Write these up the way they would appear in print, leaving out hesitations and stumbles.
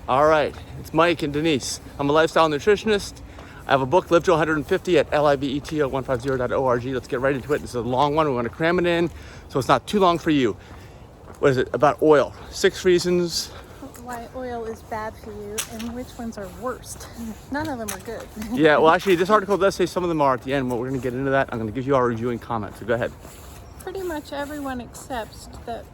All right, it's Mike and Denise. I'm a lifestyle nutritionist. I have a book, Live to 150 at liveto150.org. Let's get right into it. This is a long one. We're going to cram it in so it's not too long for you. What is it? About oil. 6 reasons why oil is bad for you and which ones are worst. None of them are good. Yeah, well, actually, this article does say some of them are at the end, but we're going to get into that. I'm going to give you our review and comments, so go ahead. Pretty much everyone accepts that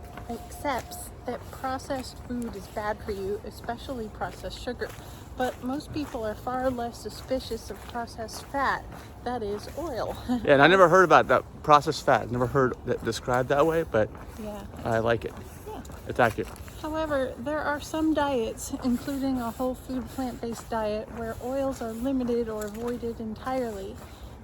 processed food is bad for you, especially processed sugar. But most people are far less suspicious of processed fat, that is oil. Yeah, and I never heard about that processed fat. Never heard that described that way, but yeah, I like it. Yeah. It's accurate. However, there are some diets, including a whole food plant-based diet, where oils are limited or avoided entirely.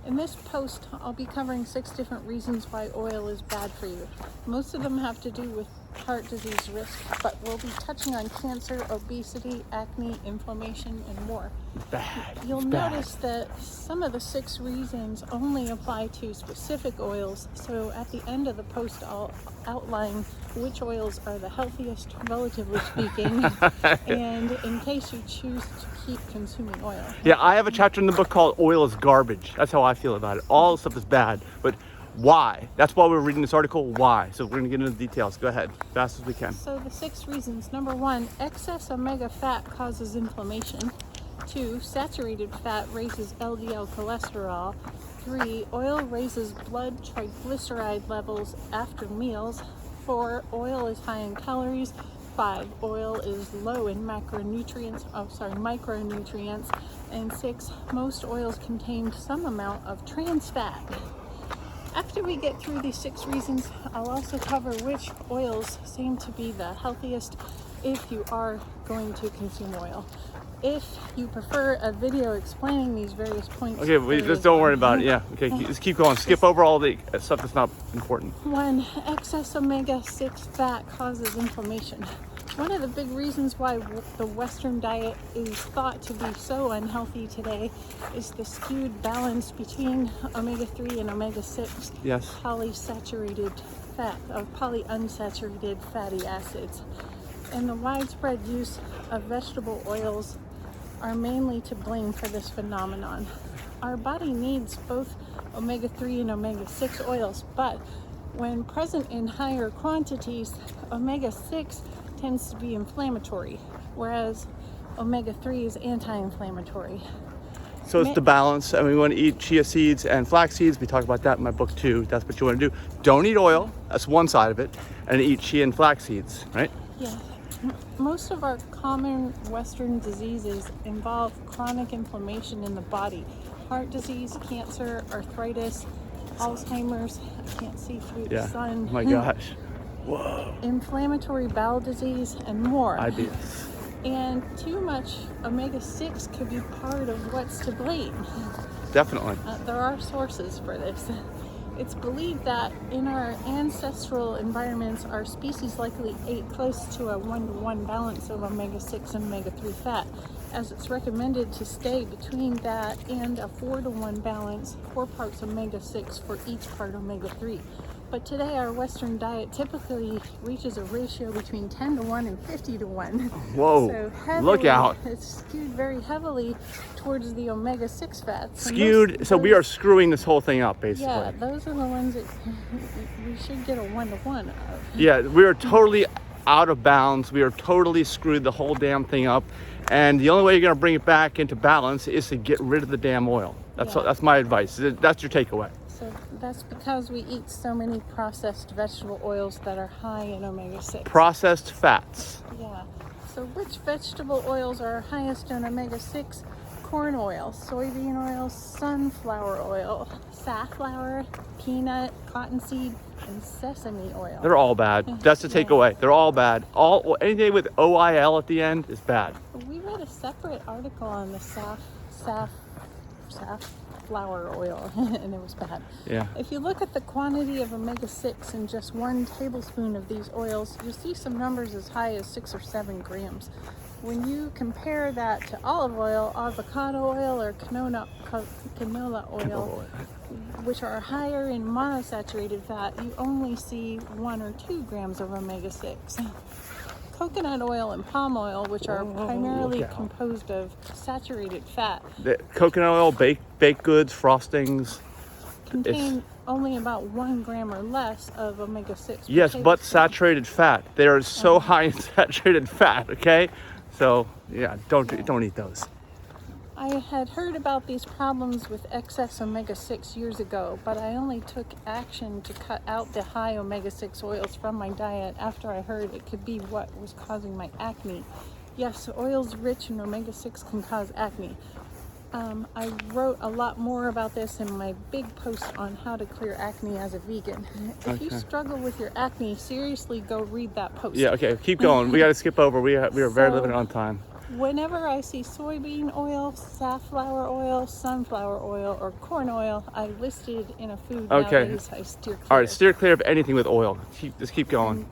In this post, I'll be covering 6 different reasons why oil is bad for you. Most of them have to do with heart disease risk, but we'll be touching on cancer, obesity, acne, inflammation, and more. Bad. You'll notice that some of the 6 reasons only apply to specific oils, so at the end of the post I'll outline which oils are the healthiest, relatively speaking, and in case you choose to keep consuming oil. Yeah, I have a chapter in the book called Oil is Garbage. That's how I feel about it. All stuff is bad, but why? That's why we're reading this article, why? So we're going to get into the details. Go ahead, fast as we can. So the 6 reasons. Number 1, excess omega fat causes inflammation. 2, saturated fat raises LDL cholesterol. 3, oil raises blood triglyceride levels after meals. 4, oil is high in calories. 5, oil is low in micronutrients. And 6, most oils contain some amount of trans fat. After we get through these 6 reasons, I'll also cover which oils seem to be the healthiest if you are going to consume oil. If you prefer a video explaining these various points, okay, just don't worry about it. Yeah, okay, just keep going. Skip over all the stuff that's not important. 1, excess omega-6 fat causes inflammation. One of the big reasons why the Western diet is thought to be so unhealthy today is the skewed balance between omega-3 and omega-6 Yes. polyunsaturated fatty acids. And the widespread use of vegetable oils are mainly to blame for this phenomenon. Our body needs both omega-3 and omega-6 oils, but when present in higher quantities, omega-6 tends to be inflammatory, whereas omega-3 is anti-inflammatory. So it's the balance. I mean, we want to eat chia seeds and flax seeds. We talk about that in my book too. That's what you want to do. Don't eat oil. That's one side of it. And eat chia and flax seeds, right? Yeah. Most of our common Western diseases involve chronic inflammation in the body. Heart disease, cancer, arthritis, Alzheimer's. I can't see through the sun. Oh my gosh. Whoa. Inflammatory bowel disease, and more. IBS. And too much omega-6 could be part of what's to blame. Definitely. There are sources for this. It's believed that in our ancestral environments, our species likely ate close to a 1-to-1 balance of omega-6 and omega-3 fat, as it's recommended to stay between that and a 4-to-1 balance, 4 parts omega-6 for each part omega-3. But today our Western diet typically reaches a ratio between 10-to-1 and 50-to-1. Whoa, so heavily, look out. It's skewed very heavily towards the omega-6 fats. Skewed, so we are screwing this whole thing up, basically. Yeah, those are the ones that we should get a 1-to-1 of. Yeah, we are totally out of bounds. We are totally screwed the whole damn thing up. And the only way you're going to bring it back into balance is to get rid of the damn oil. That's my advice. That's your takeaway. So that's because we eat so many processed vegetable oils that are high in omega-6. Processed fats. Yeah. So which vegetable oils are highest in omega-6? Corn oil, soybean oil, sunflower oil, safflower, peanut, cottonseed, and sesame oil. They're all bad. That's the takeaway. They're all bad. Anything with OIL at the end is bad. We read a separate article on the safflower oil, and it was bad. Yeah. If you look at the quantity of omega-6 in just 1 tablespoon of these oils, you'll see some numbers as high as 6 or 7 grams. When you compare that to olive oil, avocado oil, or canola oil, which are higher in monosaturated fat, you only see 1 or 2 grams of omega-6. coconut oil and palm oil, which are primarily look out. composed of saturated fat, The coconut oil, baked goods, frostings. contain only about 1 gram or less of omega-6. per Yes, but tablespoon. saturated fat. They are so high in saturated fat, okay? So, yeah, don't eat those. I had heard about these problems with excess omega-6 years ago, but I only took action to cut out the high omega-6 oils from my diet after I heard it could be what was causing my acne. Yes, oils rich in omega-6 can cause acne. I wrote a lot more about this in my big post on how to clear acne as a vegan. If you struggle with your acne, seriously go read that post. Yeah, okay, keep going. We got to skip over. We are very So- limited on time. Whenever I see soybean oil, safflower oil, sunflower oil, or corn oil, I listed in a food nowadays I steer clear. All right, steer clear of anything with oil. Just keep going.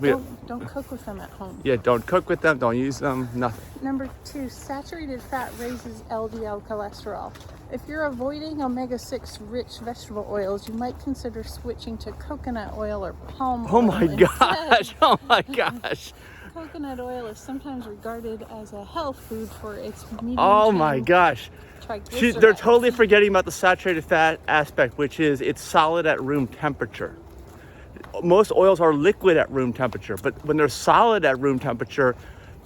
Don't cook with them at home. Yeah, don't cook with them. Don't use them. Nothing. Number 2, saturated fat raises LDL cholesterol. If you're avoiding omega-6 rich vegetable oils, you might consider switching to coconut oil or palm oil. Oh my gosh! Oh my gosh! Coconut oil is sometimes regarded as a health food for its medium Oh my gosh! triglycerides. They're totally forgetting about the saturated fat aspect, which is it's solid at room temperature. Most oils are liquid at room temperature, but when they're solid at room temperature,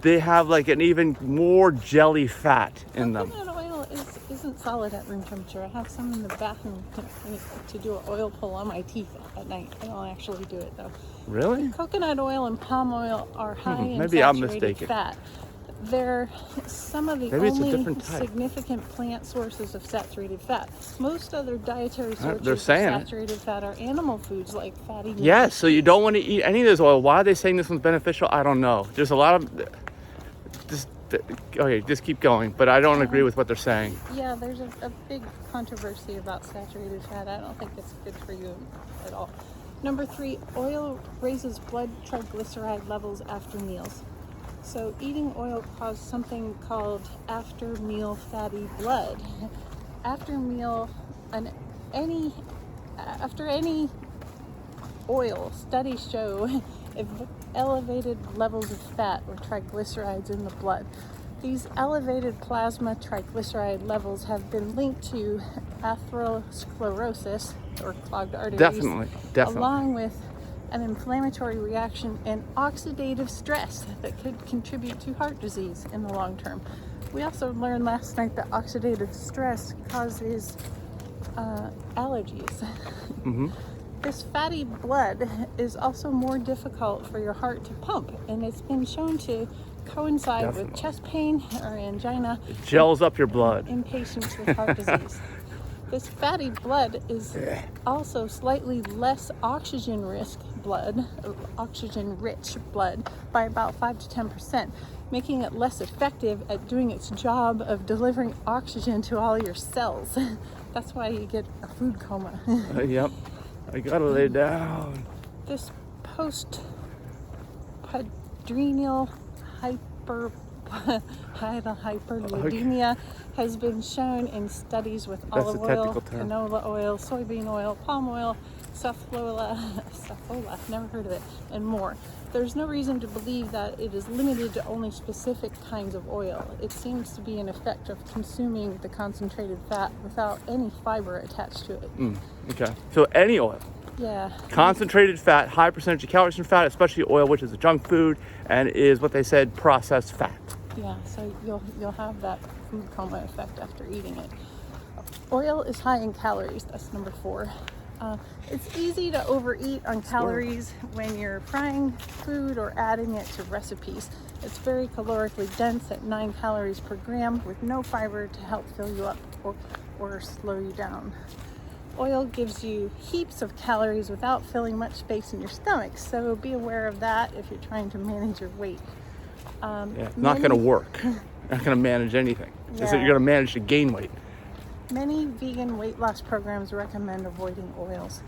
they have like an even more jelly fat in them. Coconut oil isn't solid at room temperature. I have some in the bathroom to do an oil pull on my teeth at night. I don't actually do it though. Really? Coconut oil and palm oil are high in maybe I'm saturated mistaken. fat. They're some of the Maybe it's a only different type. significant plant sources of saturated fat. Most other dietary sources they're of saying it. saturated fat are animal foods like fatty meat. Yes. So you don't want to eat any of this oil. Why are they saying this one's beneficial? I don't know. There's a lot of just keep going. But I don't agree with what they're saying. Yeah, there's a big controversy about saturated fat. I don't think it's good for you at all. Number 3, oil raises blood triglyceride levels after meals. So eating oil causes something called after meal fatty blood. After any oil, studies show elevated levels of fat or triglycerides in the blood. These elevated plasma triglyceride levels have been linked to atherosclerosis or clogged arteries, Definitely. along with an inflammatory reaction and oxidative stress that could contribute to heart disease in the long term. We also learned last night that oxidative stress causes allergies. Mm-hmm. This fatty blood is also more difficult for your heart to pump, and it's been shown to coincide with Definitely. chest pain or angina It gels up your blood. in patients with heart disease. This fatty blood is also slightly less oxygen-rich blood by about 5 to 10%, making it less effective at doing its job of delivering oxygen to all your cells. That's why you get a food coma. Yep. I gotta lay down. This post-prandial hyperlipidemia has been shown in studies with That's olive a oil, technical term. canola oil, soybean oil, palm oil, safflola, never heard of it, and more. There's no reason to believe that it is limited to only specific kinds of oil. It seems to be an effect of consuming the concentrated fat without any fiber attached to it. Okay. So any oil. Yeah. Concentrated fat, high percentage of calories from fat, especially oil, which is a junk food and is what they said processed fat. Yeah, so you'll have that food coma effect after eating it. Oil is high in calories. That's number 4. It's easy to overeat on calories when you're frying food or adding it to recipes. It's very calorically dense at 9 calories per gram with no fiber to help fill you up or slow you down. Oil gives you heaps of calories without filling much space in your stomach, so be aware of that if you're trying to manage your weight. It's not going to work. You're not going to manage anything. Just that Yeah. you're going to manage to gain weight. Many vegan weight loss programs recommend avoiding oils.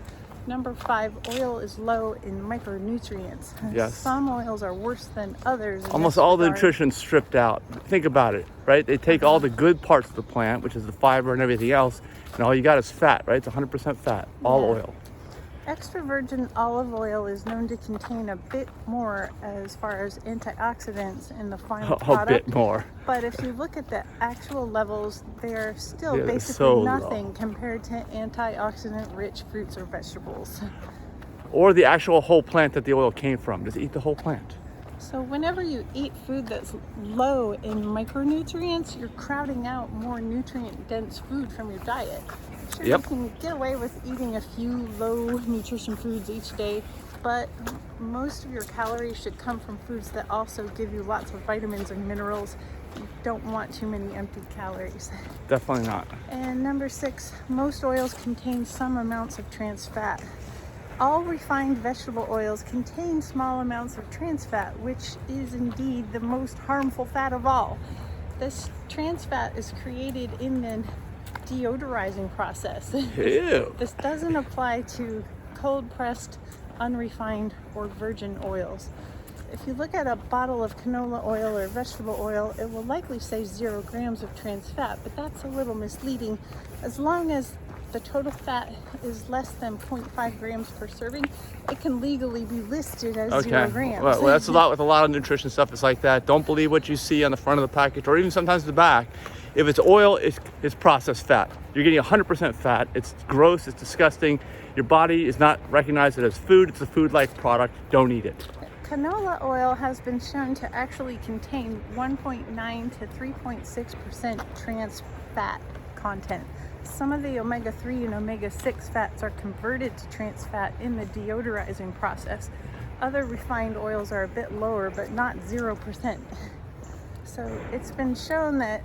Number 5, oil is low in micronutrients. Yes. Some oils are worse than others. in Almost this all the regard. nutrition stripped out. Think about it, right? They take all the good parts of the plant, which is the fiber and everything else, and all you got is fat, right? It's 100% fat, all Yeah. oil. Extra virgin olive oil is known to contain a bit more as far as antioxidants in the final product. A bit more. But if you look at the actual levels, they're still Yeah, basically so nothing low compared to antioxidant-rich fruits or vegetables. Or the actual whole plant that the oil came from. Just eat the whole plant. So whenever you eat food that's low in micronutrients, you're crowding out more nutrient-dense food from your diet. Sure, Yep. you can get away with eating a few low nutrition foods each day, but most of your calories should come from foods that also give you lots of vitamins and minerals. You don't want too many empty calories. Definitely not. And number 6, most oils contain some amounts of trans fat. All refined vegetable oils contain small amounts of trans fat, which is indeed the most harmful fat of all. This trans fat is created in the deodorizing process. Ew. This doesn't apply to cold-pressed, unrefined, or virgin oils. If you look at a bottle of canola oil or vegetable oil, it will likely say 0 grams of trans fat, but that's a little misleading. As long as the total fat is less than 0.5 grams per serving, it can legally be listed as 0 grams. Well, that's a lot with a lot of nutrition stuff. It's like that. Don't believe what you see on the front of the package or even sometimes the back. If it's oil, it's processed fat. You're getting 100% fat. It's gross. It's disgusting. Your body is not recognized it as food. It's a food-like product. Don't eat it. Canola oil has been shown to actually contain 1.9 to 3.6% trans fat content. Some of the omega-3 and omega-6 fats are converted to trans fat in the deodorizing process. Other refined oils are a bit lower, but not 0%. So it's been shown that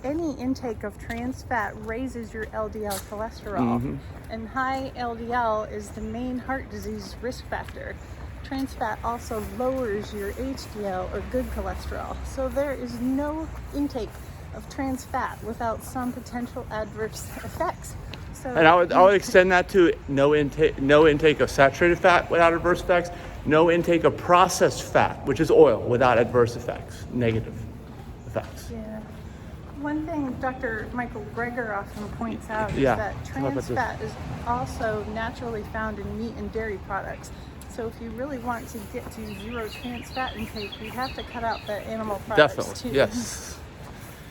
any intake of trans fat raises your LDL cholesterol, and high LDL is the main heart disease risk factor. Trans fat also lowers your HDL or good cholesterol. So there is no intake of trans fat without some potential adverse effects. So, And I would extend that to no intake of saturated fat without adverse effects, no intake of processed fat, which is oil, without adverse effects, negative effects. yeah. One thing Dr. Michael Greger often points out is Yeah. that trans fat is also naturally found in meat and dairy products. So if you really want to get to 0 trans fat intake, you have to cut out the animal products Definitely, too. yes.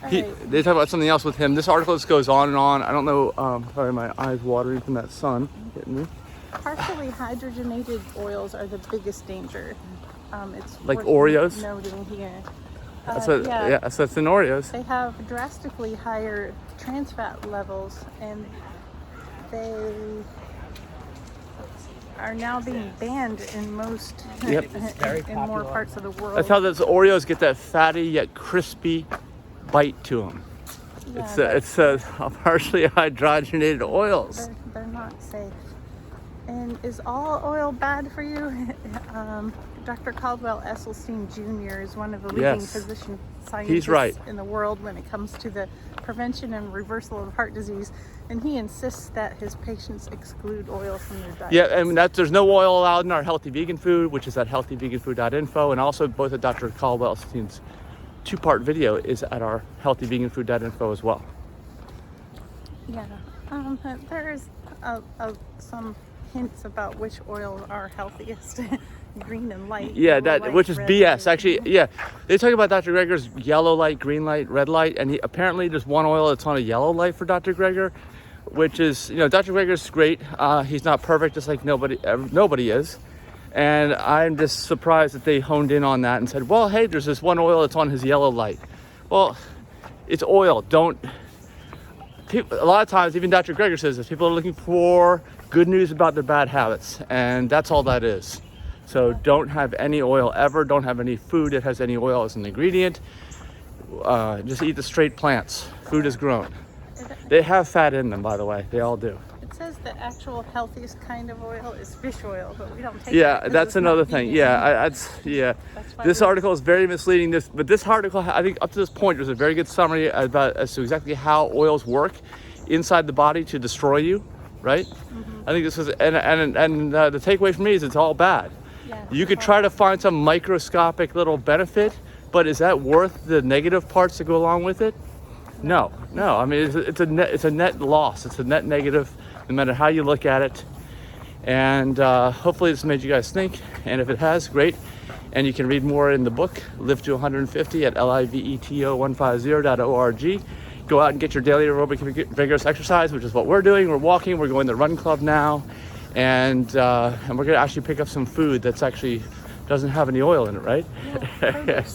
Right. They talk about something else with him. This article just goes on and on. I don't know, sorry, my eyes watering from that sun hitting me. Partially hydrogenated oils are the biggest danger. It's Like worth Oreos? noting here. That's what, yeah, so it's in Oreos. They have drastically higher trans fat levels, and they are now being banned in most, Yep. in more parts of the world. That's how those Oreos get that fatty yet crispy bite to them. Yeah, It's partially hydrogenated oils. they're not safe. And is all oil bad for you? Dr. Caldwell Esselstyn Jr. is one of the leading Yes. physician He's scientists right. in the world when it comes to the prevention and reversal of heart disease, and he insists that his patients exclude oil from their diet. Yeah, and there's no oil allowed in our healthy vegan food, which is at healthyveganfood.info, and also both of Dr. Caldwell Esselstyn's 2-part video is at our healthyveganfood.info as well. Yeah, there's some hints about which oils are healthiest. Green and light. Yeah, yellow light, which is red BS. light. Actually, yeah, they talk about Dr. Greger's yellow light, green light, red light, and apparently there's one oil that's on a yellow light for Dr. Greger, which is, Dr. Greger's great. He's not perfect, just like nobody is. And I'm just surprised that they honed in on that and said, well, hey, there's this one oil that's on his yellow light. Well, it's oil. A lot of times, even Dr. Greger says this, people are looking for good news about their bad habits, and that's all that is. So don't have any oil ever. Don't have any food that has any oil as an ingredient. Just eat the straight plants. Food is grown. They have fat in them, by the way. They all do. It says the actual healthiest kind of oil is fish oil, but we don't take it Yeah, because that's it's not another thing. vegan. Yeah, That's why this we- article is very misleading. But this article, I think, up to this point, was a very good summary as to exactly how oils work inside the body to destroy you. Right? I think this was, and the takeaway for me is it's all bad. Yeah, You could try to find some microscopic little benefit, but is that worth the negative parts to go along with it? No. I mean, it's a net loss. It's a net negative, no matter how you look at it. And hopefully this made you guys think. And if it has, great. And you can read more in the book, Live to 150 at liveto150.org. Go out and get your daily aerobic vigorous exercise, which is what we're doing. We're walking, we're going to the run club now. And we're gonna actually pick up some food that's actually doesn't have any oil in it, right? Yeah,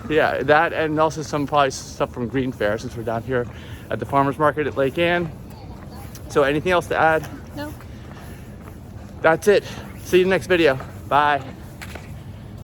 Yeah, that, and also some probably stuff from Green Fair, since we're down here at the farmer's market at Lake Ann. So anything else to add? No. That's it. See you in the next video. Bye.